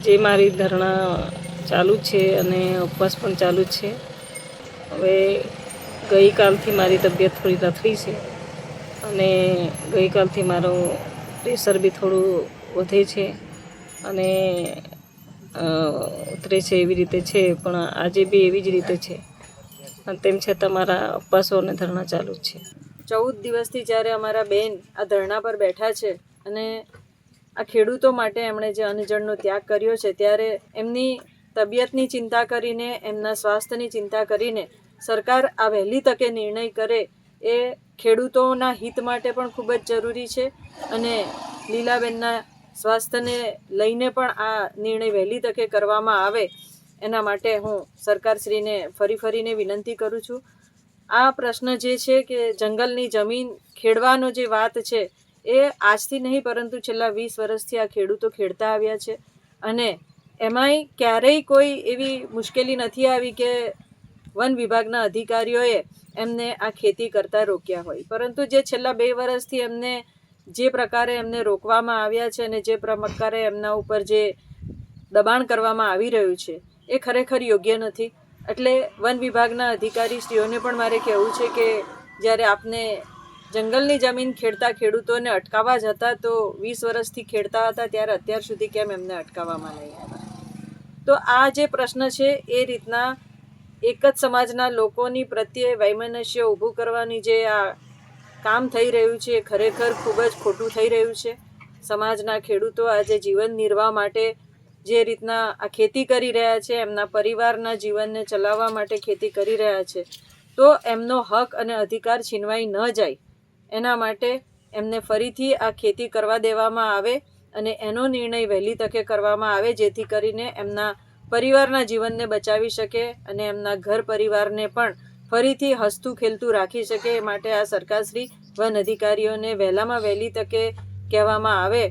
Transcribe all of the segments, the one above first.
જે મારી ધરણા ચાલુ છે અને ઉપવાસ પણ ચાલુ છે. હવે ગઈકાલથી મારી તબિયત થોડી લથડી છે અને ગઈકાલથી મારું પ્રેશર બી થોડું વધે છે અને ઉતરે છે એવી રીતે છે, પણ આજે બી એવી જ રીતે છે. તેમ છતાં મારા ઉપવાસો અને ધરણા ચાલુ જ છે. 14 દિવસથી જ્યારે અમારા બેન આ ધરણા પર બેઠા છે અને આ ખેડૂતો માટે એમણે જે અન્નજળનો ત્યાગ કર્યો છે, ત્યારે એમની તબિયતની ચિંતા કરીને, એમના સ્વાસ્થ્યની ચિંતા કરીને સરકાર આ વહેલી તકે નિર્ણય કરે એ ખેડૂતોના હિત માટે પણ ખૂબ જ જરૂરી છે અને લીલાબેનના સ્વાસ્થ્યને લઈને પણ આ નિર્ણય વહેલી તકે કરવામાં આવે એના માટે હું સરકારશ્રીને ફરીને વિનંતી કરું છું. આ પ્રશ્ન જે છે કે જંગલની જમીન ખેડવાનો જે વાત છે એ આજથી નહીં પરંતુ છેલ્લા 20 વર્ષથી આ ખેડૂતો ખેડતા આવ્યા છે અને એમાંય ક્યારેય કોઈ એવી મુશ્કેલી નથી આવી કે વન વિભાગના અધિકારીઓએ એમને આ ખેતી કરતા રોક્યા હોય. પરંતુ જે છેલ્લા 2 વર્ષથી એમને જે પ્રકારે એમને રોકવામાં આવ્યા છે અને જે પ્રકારે એમના ઉપર જે દબાણ કરવામાં આવી રહ્યું છે એ ખરેખર યોગ્ય નથી. એટલે વન વિભાગના અધિકારીશ્રીઓને પણ મારે કહેવું છે કે જ્યારે આપને જંગલની જમીન ખેડતા ખેડૂતોને અટકાવવા જ હતા તો 20 વર્ષથી ખેડતા હતા ત્યારે અત્યાર સુધી કેમ એમને અટકાવવામાં નહીં આવ્યા? તો આ જે પ્રશ્ન છે એ રીતના એક જ સમાજના લોકોની પ્રત્યે વૈમનસ્ય ઊભું કરવાની જે આ કામ થઈ રહ્યું છે એ ખરેખર ખૂબ જ ખોટું થઈ રહ્યું છે. સમાજના ખેડૂતો આજે જીવન નિર્વાહ માટે જે રીતના આ ખેતી કરી રહ્યા છે, એમના પરિવારના જીવનને ચલાવવા માટે ખેતી કરી રહ્યા છે, તો એમનો હક અને અધિકાર છીનવાઈ ન જાય એના માટે એમને ફરીથી આ ખેતી કરવા દેવામાં આવે અને એનો નિર્ણય વહેલી તકે કરવામાં આવે, જેથી કરીને એમના પરિવારના જીવનને બચાવી શકે અને એમના ઘર પરિવારને પણ ફરીથી હસતું ખેલતું રાખી શકે. એ માટે આ સરકારશ્રી વન અધિકારીઓને વહેલામાં વહેલી તકે કહેવામાં આવે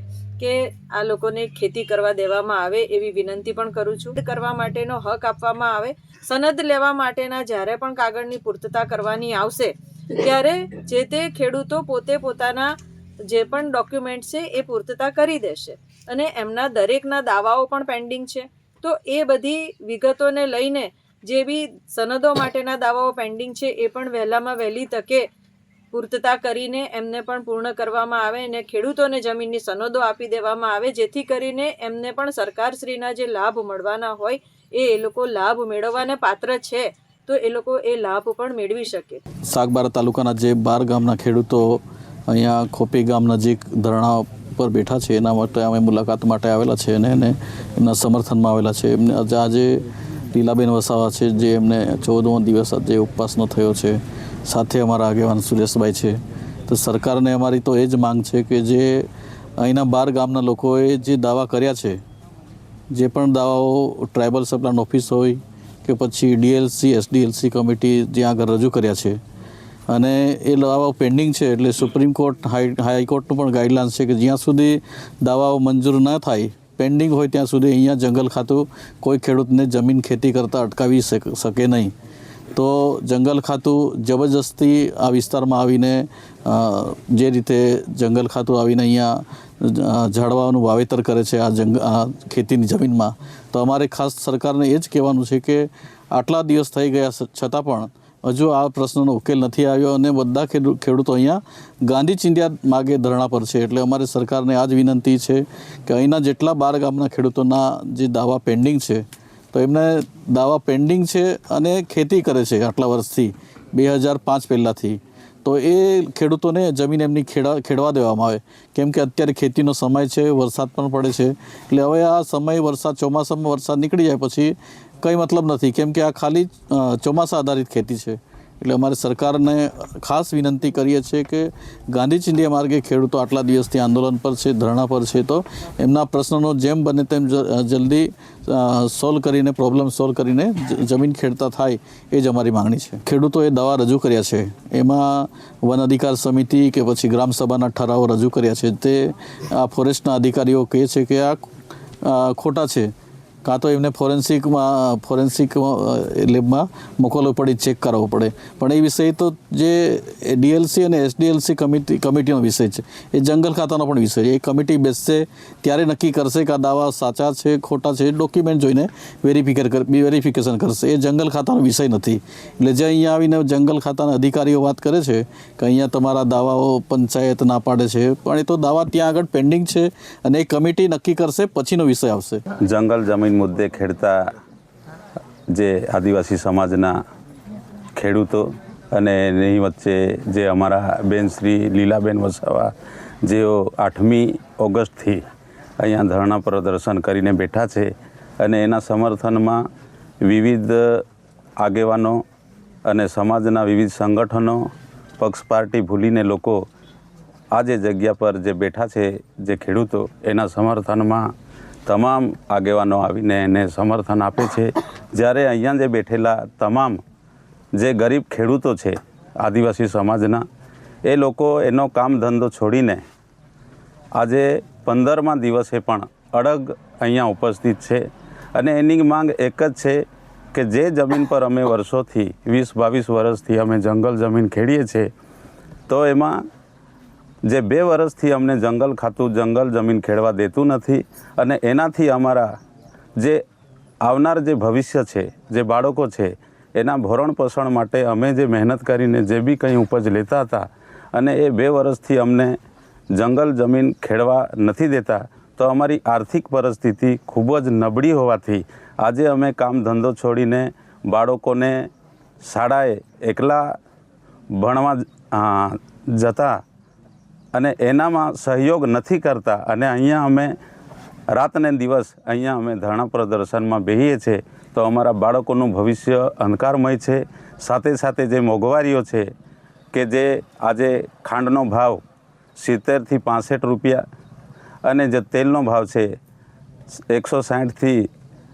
કે આ લોકોને ખેતી કરવા દેવામાં આવે એવી વિનંતી પણ કરું છું. કરવા માટેનો હક આપવામાં આવે. સનદ લેવા માટેના જ્યારે પણ કાગળની પૂર્તતા કરવાની આવશે ત્યારે જે તે ખેડૂતો પોતે પોતાના જે પણ ડોક્યુમેન્ટ છે એ પૂર્તતા કરી દેશે અને એમના દરેકના દાવાઓ પણ પેન્ડિંગ છે. તો એ બધી વિગતોને લઈને જે બી સનદો માટેના દાવાઓ પેન્ડિંગ છે એ પણ વહેલામાં વહેલી તકે પૂર્તતા કરીને એમને પણ પૂર્ણ કરવામાં આવે અને ખેડૂતોને જમીનની સનદો આપી દેવામાં આવે, જેથી કરીને એમને પણ સરકારશ્રીના જે લાભ મળવાના હોય એ લોકો લાભ મેળવવાને પાત્ર છે તો એ લોકો એ લાભ પણ મેળવી શકે. સાગબારા તાલુકાના જે 12 ગામના ખેડૂતો અહીંયા ખોપી ગામ નજીક ધરણા પર બેઠા છે એના માટે અમે મુલાકાત માટે આવેલા છે અને એમના સમર્થનમાં આવેલા છે. એમને આજે લીલાબેન વસાવા છે જે એમને 14મો દિવસ આજે ઉપવાસનો થયો છે. સાથે અમારા આગેવાન સુરેશભાઈ છે. તો સરકારને અમારી તો એ જ માંગ છે કે જે અહીંના 12 ગામના લોકોએ જે દાવા કર્યા છે, જે પણ દાવાઓ ટ્રાઇબલ સપ્લાન ઓફિસ હોય કે પછી ડીએલસી એસડીએલસી કમિટી જ્યાં આગળ રજૂ કર્યા છે અને એ દાવાઓ પેન્ડિંગ છે, એટલે સુપ્રીમ કોર્ટ હાઈકોર્ટનું પણ ગાઈડલાઇન્સ છે કે જ્યાં સુધી દાવાઓ મંજૂર ન થાય, પેન્ડિંગ હોય ત્યાં સુધી અહીંયા જંગલ ખાતું કોઈ ખેડૂતને જમીન ખેતી કરતાં અટકાવી શકે નહીં. તો જંગલ ખાતું જબરજસ્તી આ વિસ્તારમાં આવીને જે રીતે જંગલ ખાતું આવીને અહીંયા ઝાડવાનું વાવેતર કરે છે આ ખેતીની જમીનમાં, તો અમારે ખાસ સરકારને એ જ કહેવાનું છે કે આટલા દિવસ થઈ ગયા છતાં પણ હજુ આ પ્રશ્નનો ઉકેલ નથી આવ્યો અને બધા ખેડૂતો અહીંયા ગાંધી ચિંધ્યા માગે ધરણા પર છે. એટલે અમારે સરકારને આ જ વિનંતી છે કે અહીંના જેટલા 12 ગામના ખેડૂતોના જે દાવા પેન્ડિંગ છે, તો એમને દાવા પેન્ડિંગ છે અને ખેતી કરે છે આટલા વર્ષથી 2005 પહેલાંથી, તો એ ખેડૂતોને જમીન એમની ખેડવા દેવામાં આવે. કેમ કે અત્યારે ખેતીનો સમય છે, વરસાદ પણ પડે છે, એટલે હવે આ સમય ચોમાસામાં વરસાદ નીકળી જાય પછી કંઈ મતલબ નથી, કેમ કે આ ખાલી ચોમાસા આધારિત ખેતી છે. એટલે અમારે સરકારને ખાસ વિનંતી કરીએ છીએ કે ગાંધી ચિંધ્યા માર્ગે ખેડૂતો આટલા દિવસથી આંદોલન પર છે, ધરણા પર છે, તો એમના પ્રશ્નોનો જેમ બને તેમ જલ્દી પ્રોબ્લેમ સોલ્વ કરીને જમીન ખેડતા થાય એ જ અમારી માંગણી છે. ખેડૂતોએ દાવા રજૂ કર્યા છે, એમાં વન અધિકાર સમિતિ કે પછી ગ્રામસભાના ઠરાવો રજૂ કર્યા છે, તે આ ફોરેસ્ટના અધિકારીઓ કહે છે કે આ ખોટા છે. કાં તો એમને ફોરેન્સિક લેબમાં મોકલવું પડે, ચેક કરાવવું પડે. પણ એ વિષય તો જે ડીએલસી અને એસડીએલસી કમિટીનો વિષય છે, એ જંગલ ખાતાનો પણ વિષય છે. એ કમિટી બેસશે ત્યારે નક્કી કરશે કે આ દાવા સાચા છે ખોટા છે, ડોક્યુમેન્ટ જોઈને વેરિફિકેશન કરશે. એ જંગલ ખાતાનો વિષય નથી. એટલે જે અહીંયા આવીને જંગલ ખાતાના અધિકારીઓ વાત કરે છે કે અહીંયા તમારા દાવાઓ પંચાયત ના પાડે છે, પણ એ તો દાવા ત્યાં આગળ પેન્ડિંગ છે અને એ કમિટી નક્કી કરશે, પછીનો વિષય આવશે. જંગલ જમીન મુદ્દે ખેડતા જે આદિવાસી સમાજના ખેડૂતો અને એની વચ્ચે જે અમારા બેન શ્રી લીલાબેન વસાવા, જેઓ 8મી ઓગસ્ટથી અહીંયા ધરણા પ્રદર્શન કરીને બેઠા છે અને એના સમર્થનમાં વિવિધ આગેવાનો અને સમાજના વિવિધ સંગઠનો, પક્ષ પાર્ટી ભૂલીને લોકો આ જે જગ્યા પર જે બેઠા છે, જે ખેડૂતો, એના સમર્થનમાં તમામ આગેવાનો આવીને એને સમર્થન આપે છે. જ્યારે અહીંયા જે બેઠેલા તમામ જે ગરીબ ખેડૂતો છે આદિવાસી સમાજના, એ લોકો એનો કામ ધંધો છોડીને આજે 15મા દિવસે પણ અડગ અહીંયા ઉપસ્થિત છે અને એની માંગ એક જ છે કે જે જમીન પર અમે વર્ષોથી 20-22 વર્ષથી અમે જંગલ જમીન ખેડીએ છીએ, તો એમાં જે 2 વર્ષથી અમને જંગલ ખાતું જંગલ જમીન ખેડવા દેતું નથી અને એનાથી અમારા જે આવનાર જે ભવિષ્ય છે, જે બાળકો છે, એના ભરણ પોષણ માટે અમે જે મહેનત કરીને જે બી કંઈ ઉપજ લેતા હતા અને એ 2 વર્ષથી અમને જંગલ જમીન ખેડવા નથી દેતા, તો અમારી આર્થિક પરિસ્થિતિ ખૂબ જ નબળી હોવાથી આજે અમે કામ ધંધો છોડીને બાળકોને શાળાએ એકલા ભણવા જતા અને એનામાં સહયોગ નથી કરતા અને અહીંયા અમે રાતને દિવસ અહીંયા અમે ધરણા પ્રદર્શનમાં બેસીએ છીએ. તો અમારા બાળકોનું ભવિષ્ય અંધકારમય છે. સાથે સાથે જે મોંઘવારીઓ છે કે જે આજે ખાંડનો ભાવ 70 થી 65 રૂપિયા અને જે તેલનો ભાવ છે 160 થી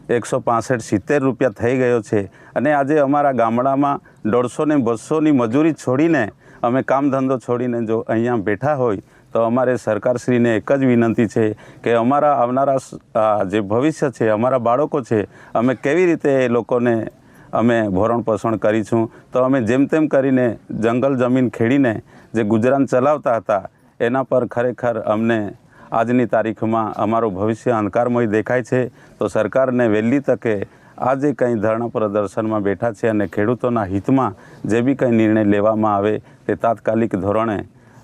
165-70 રૂપિયા થઈ ગયો છે અને આજે અમારા ગામડામાં 150 ને 200ની મજૂરી છોડીને અમે કામ ધંધો છોડીને જો અહીંયા બેઠા હોય તો અમારે સરકારશ્રીને એક જ વિનંતી છે કે અમારા આવનારા જે ભવિષ્ય છે, અમારા બાળકો છે, અમે કેવી રીતે એ લોકોને અમે ભરણ પોષણ કરીશું. તો અમે જેમ તેમ કરીને જંગલ જમીન ખેડીને જે ગુજરાન ચલાવતા હતા એના પર ખરેખર અમને આજની તારીખમાં અમારું ભવિષ્ય અંધકારમય દેખાય છે. તો સરકારને વહેલી તકે આ જે કંઈ ધરણા પ્રદર્શનમાં બેઠા છે અને ખેડૂતોના હિતમાં જે બી કંઈ નિર્ણય લેવામાં આવે તે તાત્કાલિક ધોરણે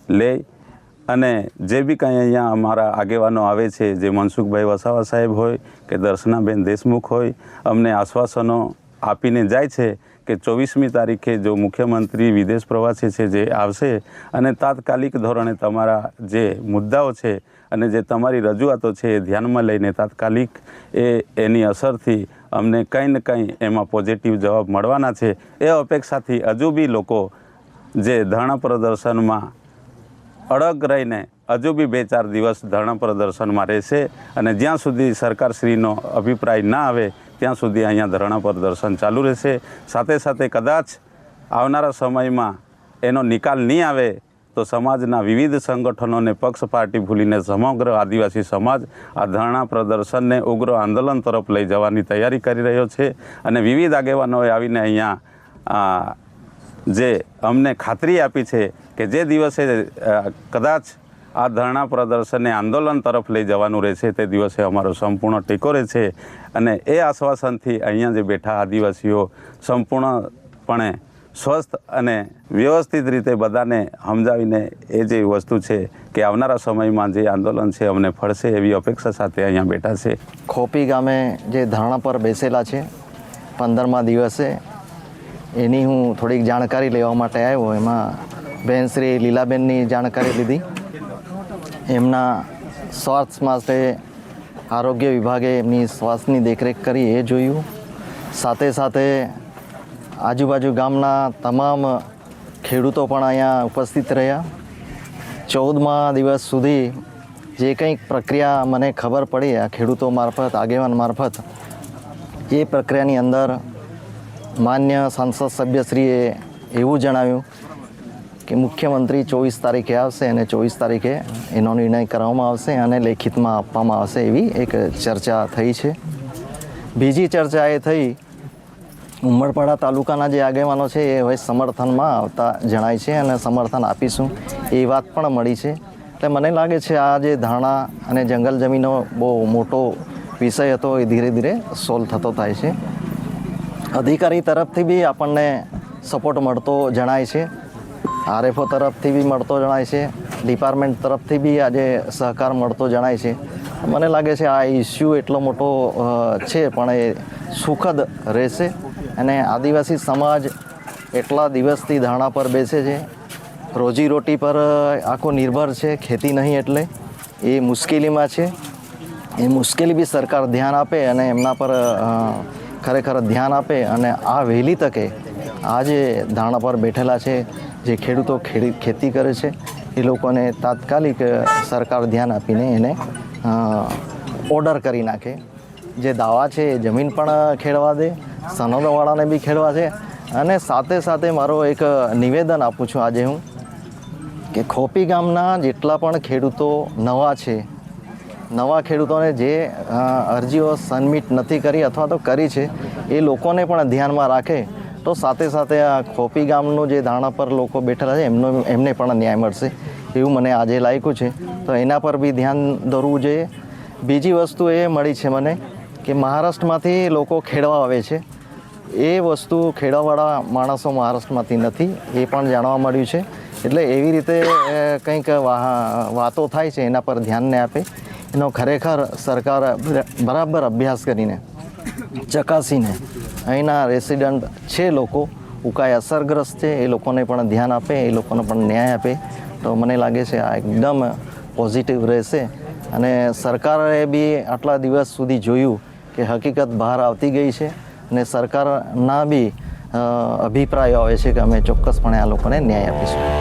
લે અને જે બી કંઈ અહીંયા અમારા આગેવાનો આવે છે, જે મનસુખભાઈ વસાવા સાહેબ હોય કે દર્શનાબેન દેશમુખ હોય, અમને આશ્વાસનો આપીને જાય છે કે 24મી તારીખે જો મુખ્યમંત્રી વિદેશ પ્રવાસે છે જે આવશે અને તાત્કાલિક ધોરણે તમારા જે મુદ્દાઓ છે અને જે તમારી રજૂઆતો છે એ ધ્યાનમાં લઈને તાત્કાલિક એની અસરથી અમને કંઈ ને કંઈ એમાં પોઝિટિવ જવાબ મળવાના છે. એ અપેક્ષાથી હજુ બી લોકો જે ધરણા પ્રદર્શનમાં અડગ રહીને હજુ બી 2-4 દિવસ ધરણા પ્રદર્શનમાં રહેશે અને જ્યાં સુધી સરકારશ્રીનો અભિપ્રાય ના આવે ત્યાં સુધી અહીંયા ધરણા પ્રદર્શન ચાલુ રહેશે. સાથે સાથે કદાચ આવનારા સમયમાં એનો નિકાલ નહીં આવે તો સમાજના વિવિધ સંગઠનોને પક્ષ પાર્ટી ભૂલીને સમગ્ર આદિવાસી સમાજ આ ધરણા પ્રદર્શનને ઉગ્ર આંદોલન તરફ લઈ જવાની તૈયારી કરી રહ્યો છે અને વિવિધ આગેવાનોએ આવીને અહીંયા જે અમને ખાતરી આપી છે કે જે દિવસે કદાચ આ ધરણા પ્રદર્શનને આંદોલન તરફ લઈ જવાનું રહેશે તે દિવસે અમારો સંપૂર્ણ ટેકો રહેશે અને એ આશ્વાસનથી અહીંયા જે બેઠા આદિવાસીઓ સંપૂર્ણપણે સ્વસ્થ અને વ્યવસ્થિત રીતે બધાને સમજાવીને એ જે વસ્તુ છે કે આવનારા સમયમાં જે આંદોલન છે અમને ફળશે એવી અપેક્ષા સાથે અહીંયા બેઠા છે. ખોપી ગામે જે ધરણા પર બેસેલા છે 15મા દિવસે, એની હું થોડીક જાણકારી લેવા માટે આવ્યો. એમાં બેન શ્રી લીલાબેનની જાણકારી લીધી. એમના સ્વાસ્થ્ય માટે આરોગ્ય વિભાગે એમની સ્વાસ્થ્યની દેખરેખ કરી એ જોયું. સાથે સાથે આજુબાજુ ગામના તમામ ખેડૂતો પણ અહીંયા ઉપસ્થિત રહ્યા. 14મા દિવસ સુધી જે કંઈક પ્રક્રિયા મને ખબર પડી આ ખેડૂતો મારફત, આગેવાન મારફત, એ પ્રક્રિયાની અંદર માન્ય સાંસદ સભ્યશ્રીએ એવું જણાવ્યું કે મુખ્યમંત્રી 24 તારીખે આવશે અને 24 તારીખે એનો નિર્ણય કરવામાં આવશે અને લેખિતમાં આપવામાં આવશે એવી એક ચર્ચા થઈ છે. બીજી ચર્ચા એ થઈ, ઉમરપાડા તાલુકાના જે આગેવાનો છે એ હવે સમર્થનમાં આવતા જણાય છે અને સમર્થન આપીશું એ વાત પણ મળી છે. એટલે મને લાગે છે આ જે ધારણા અને જંગલ જમીનનો બહુ મોટો વિષય હતો એ ધીરે ધીરે સોલ્વ થતો થાય છે. અધિકારી તરફથી બી આપણને સપોર્ટ મળતો જણાય છે, આરએફઓ તરફથી બી મળતો જણાય છે, ડિપાર્ટમેન્ટ તરફથી બી આજે સહકાર મળતો જણાય છે. મને લાગે છે આ ઇસ્યુ એટલો મોટો છે પણ એ સુખદ રહેશે. અને આદિવાસી સમાજ એટલા દિવસથી ધારણા પર બેસે છે, રોજીરોટી પર આખો નિર્ભર છે, ખેતી નહીં એટલે એ મુશ્કેલીમાં છે. એ મુશ્કેલી બી સરકાર ધ્યાન આપે અને એમના પર ખરેખર ધ્યાન આપે અને આ વહેલી તકે આ જે ધારણા પર બેઠેલા છે, જે ખેડૂતો ખેતી કરે છે એ લોકોને તાત્કાલિક સરકાર ધ્યાન આપીને એને ઓર્ડર કરી નાખે. જે દાવા છે એ જમીન પણ ખેડવા દે, સનદવાળાને બી ખેડવા છે. અને સાથે સાથે મારો એક નિવેદન આપું છું આજે હું કે ખોપી ગામના જેટલા પણ ખેડૂતો નવા છે, નવા ખેડૂતોને જે અરજીઓ સબમિટ નથી કરી અથવા તો કરી છે એ લોકોને પણ ધ્યાનમાં રાખે તો સાથે સાથે આ ખોપી ગામનું જે ધારણા પર લોકો બેઠેલા છે એમને પણ ન્યાય મળશે એવું મને આજે લાગ્યું છે. તો એના પર બી ધ્યાન દોરવું જોઈએ. બીજી વસ્તુ એ મળી છે મને કે મહારાષ્ટ્રમાંથી લોકો ખેડવા આવે છે, એ વસ્તુ ખેડવાવાળા માણસો મહારાષ્ટ્રમાંથી નથી એ પણ જાણવા મળ્યું છે. એટલે એવી રીતે કંઈક વાતો થાય છે એના પર ધ્યાન ને આપે, એનો ખરેખર સરકાર બરાબર અભ્યાસ કરીને ચકાસીને અહીંના રેસિડન્ટ છે લોકો ઉકાઈ અસરગ્રસ્ત છે એ લોકોને પણ ધ્યાન આપે, એ લોકોને પણ ન્યાય આપે તો મને લાગે છે આ એકદમ પોઝિટિવ રહેશે. અને સરકારે બી આટલા દિવસ સુધી જોયું કે હકીકત બહાર આવતી ગઈ છે અને સરકારના બી અભિપ્રાયો આવે છે કે અમે ચોક્કસપણે આ લોકોને ન્યાય આપીશું.